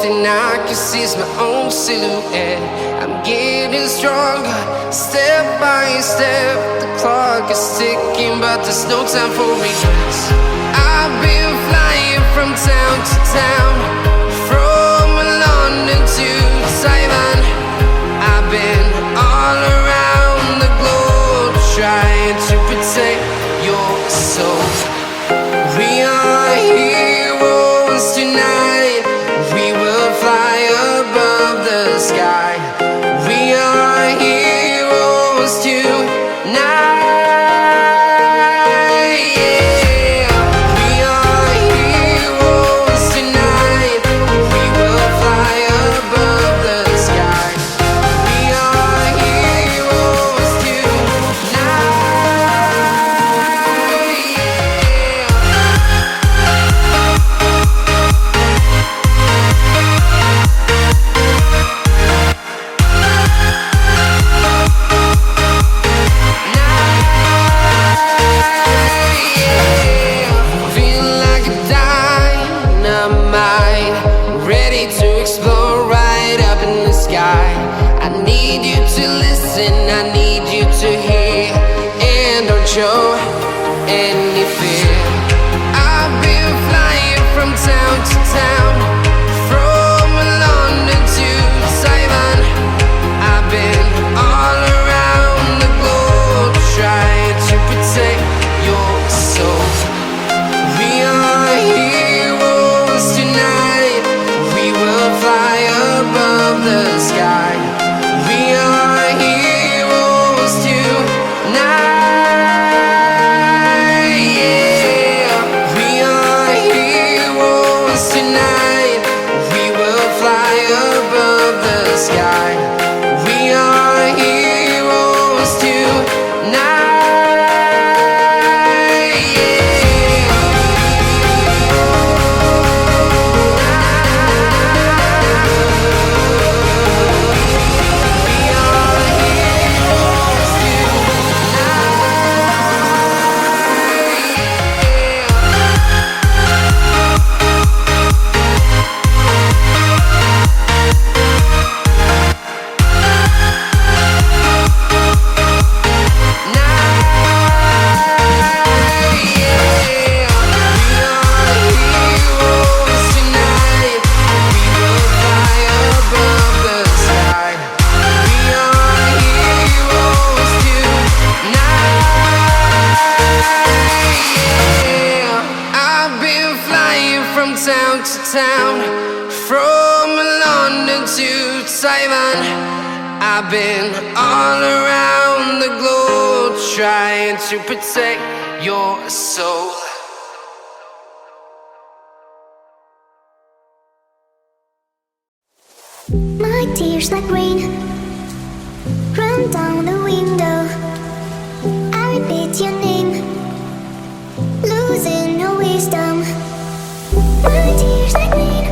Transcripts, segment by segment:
thing I can see is my own silhouette. I'm getting stronger, step by step. The clock is ticking, but there's no time for me. I've been flying from town to town, from London to Taiwan. I've been all around the globe, trying to protect your soul. We are heroes tonight. We will fly above the sky. We are heroes tonight. Yeah. We are heroes tonight. We will fly above the sky. We are heroes tonight. Feel like a dynamite, ready to explode right up in the sky. I need you to listen, I need you to hear, and don't show any fear. I've been flying from town to town, from London to Taiwan. I've been all around the globe, trying to protect your soul. We are heroes tonight. We will fly above the sky. We are heroes tonight. Yeah. We are heroes tonight. We will fly above the sky. We are heroes tonight. Yeah. We are heroes tonight. We will fly above the sky. We are heroes tonight. Yeah. I've been flying from town to town, from London to Taiwan. I've been all around the globe, trying to protect your soul. My tears like rain run down the window. I repeat your name, losing no wisdom. My tears like rain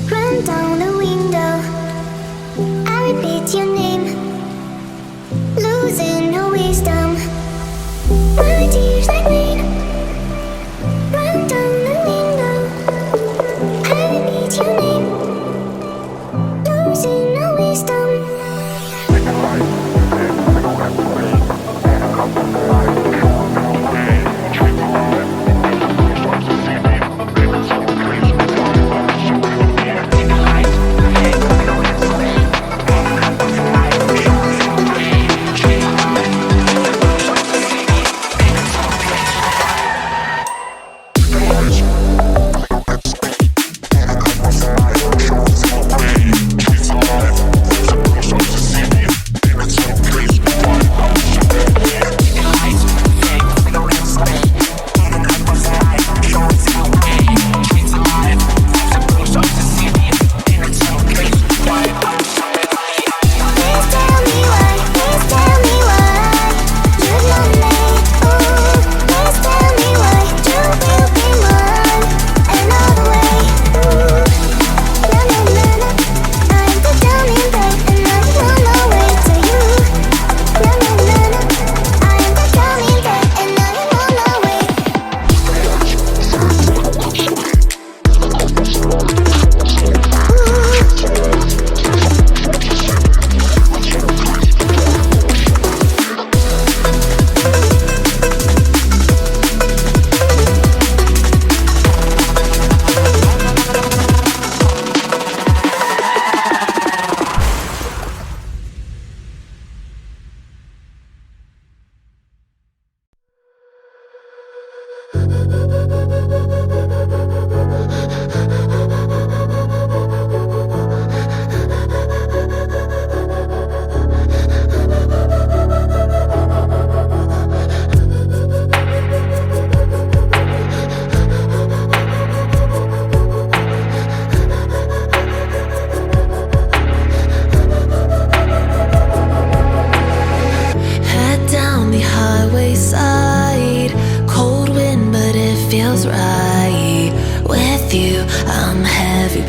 run down the window. I repeat your name, losing no wisdom. My tears like rain run down the window.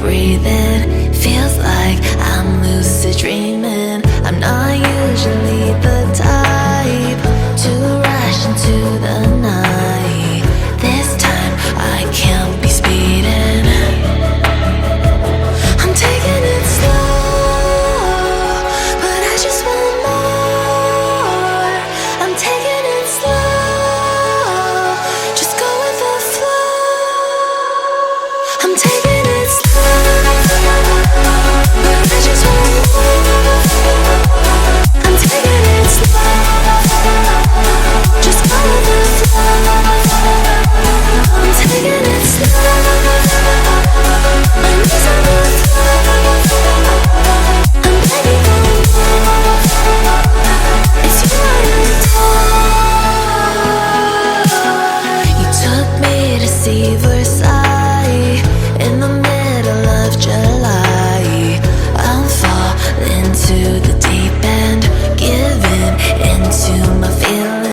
breathing. Feels like I'm lucid dreaming.